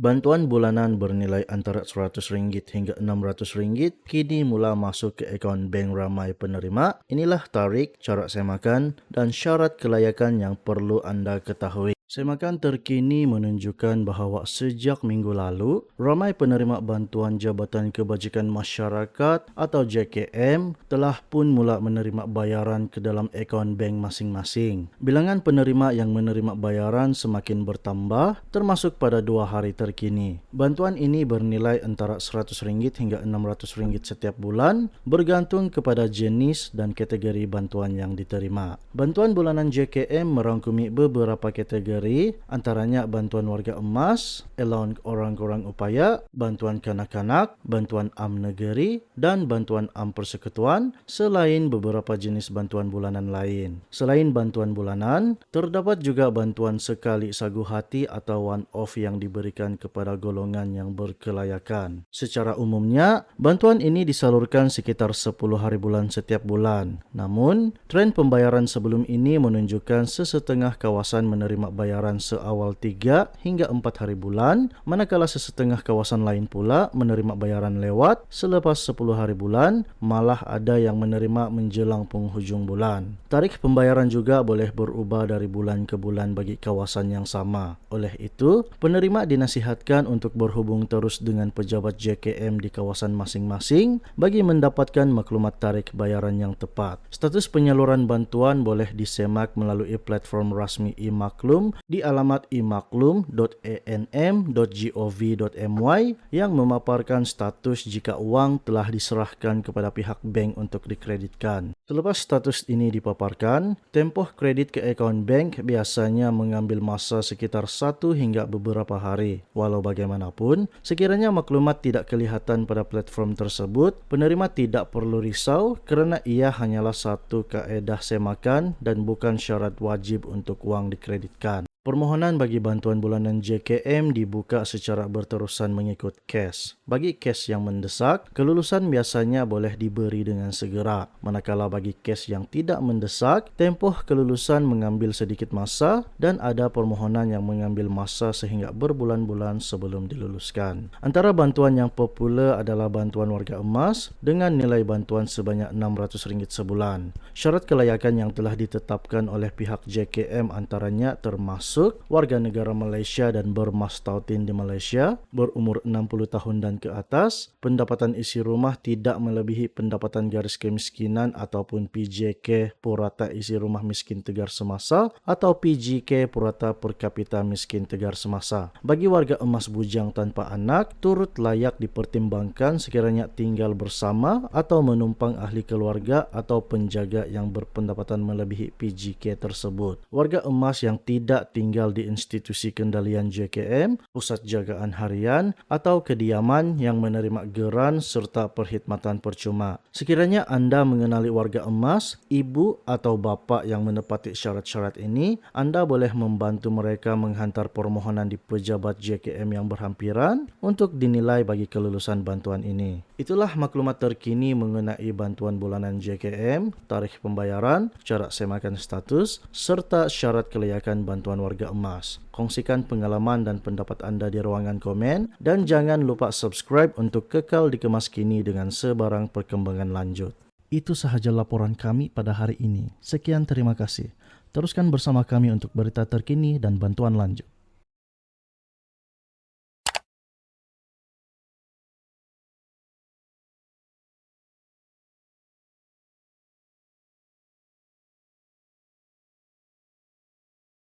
Bantuan bulanan bernilai antara RM100 hingga RM600 kini mula masuk ke akaun bank ramai penerima. Inilah tarikh, cara semakan dan syarat kelayakan yang perlu anda ketahui. Semakan terkini menunjukkan bahawa sejak minggu lalu, ramai penerima bantuan Jabatan Kebajikan Masyarakat atau JKM telah pun mula menerima bayaran ke dalam akaun bank masing-masing. Bilangan penerima yang menerima bayaran semakin bertambah, termasuk pada 2 hari terkini. Bantuan ini bernilai antara RM100 hingga RM600 setiap bulan, bergantung kepada jenis dan kategori bantuan yang diterima. Bantuan bulanan JKM merangkumi beberapa kategori, antaranya bantuan warga emas, allowance orang-orang upaya, bantuan kanak-kanak, bantuan am negeri dan bantuan am persekutuan, selain beberapa jenis bantuan bulanan lain. Selain bantuan bulanan, terdapat juga bantuan sekali sagu hati atau one-off yang diberikan kepada golongan yang berkelayakan. Secara umumnya, bantuan ini disalurkan sekitar 10 hari bulan setiap bulan. Namun, tren pembayaran sebelum ini menunjukkan sesetengah kawasan menerima bayaran seawal 3 hingga 4 hari bulan, manakala sesetengah kawasan lain pula menerima bayaran lewat selepas 10 hari bulan, malah ada yang menerima menjelang penghujung bulan. Tarikh pembayaran juga boleh berubah dari bulan ke bulan bagi kawasan yang sama. Oleh itu, penerima dinasihatkan untuk berhubung terus dengan pejabat JKM di kawasan masing-masing bagi mendapatkan maklumat tarikh bayaran yang tepat. Status penyaluran bantuan boleh disemak melalui platform rasmi iMaklum di alamat imaklum.anm.gov.my yang memaparkan status jika uang telah diserahkan kepada pihak bank untuk dikreditkan. Selepas status ini dipaparkan, tempoh kredit ke akaun bank biasanya mengambil masa sekitar 1 hingga beberapa hari. Walau bagaimanapun, sekiranya maklumat tidak kelihatan pada platform tersebut, penerima tidak perlu risau kerana ia hanyalah satu kaedah semakan dan bukan syarat wajib untuk wang dikreditkan. Permohonan bagi bantuan bulanan JKM dibuka secara berterusan mengikut kes. Bagi kes yang mendesak, kelulusan biasanya boleh diberi dengan segera. Manakala bagi kes yang tidak mendesak, tempoh kelulusan mengambil sedikit masa dan ada permohonan yang mengambil masa sehingga berbulan-bulan sebelum diluluskan. Antara bantuan yang popular adalah bantuan warga emas dengan nilai bantuan sebanyak RM600 sebulan. Syarat kelayakan yang telah ditetapkan oleh pihak JKM antaranya termasuk warga negara Malaysia dan bermastautin di Malaysia, berumur 60 tahun dan ke atas, pendapatan isi rumah tidak melebihi pendapatan garis kemiskinan ataupun PJK purata isi rumah miskin tegar semasa atau PJK purata per kapita miskin tegar semasa. Bagi warga emas bujang tanpa anak, turut layak dipertimbangkan sekiranya tinggal bersama atau menumpang ahli keluarga atau penjaga yang berpendapatan melebihi PJK tersebut. Warga emas yang tidak tinggal di institusi kendalian JKM, pusat jagaan harian atau kediaman yang menerima geran serta perkhidmatan percuma. Sekiranya anda mengenali warga emas, ibu atau bapa yang menepati syarat-syarat ini, anda boleh membantu mereka menghantar permohonan di pejabat JKM yang berhampiran untuk dinilai bagi kelulusan bantuan ini. Itulah maklumat terkini mengenai bantuan bulanan JKM, tarikh pembayaran, cara semakan status, serta syarat kelayakan bantuan warga emas. Kongsikan pengalaman dan pendapat anda di ruangan komen dan jangan lupa subscribe untuk kekal dikemas kini dengan sebarang perkembangan lanjut. Itu sahaja laporan kami pada hari ini. Sekian, terima kasih. Teruskan bersama kami untuk berita terkini dan bantuan lanjut.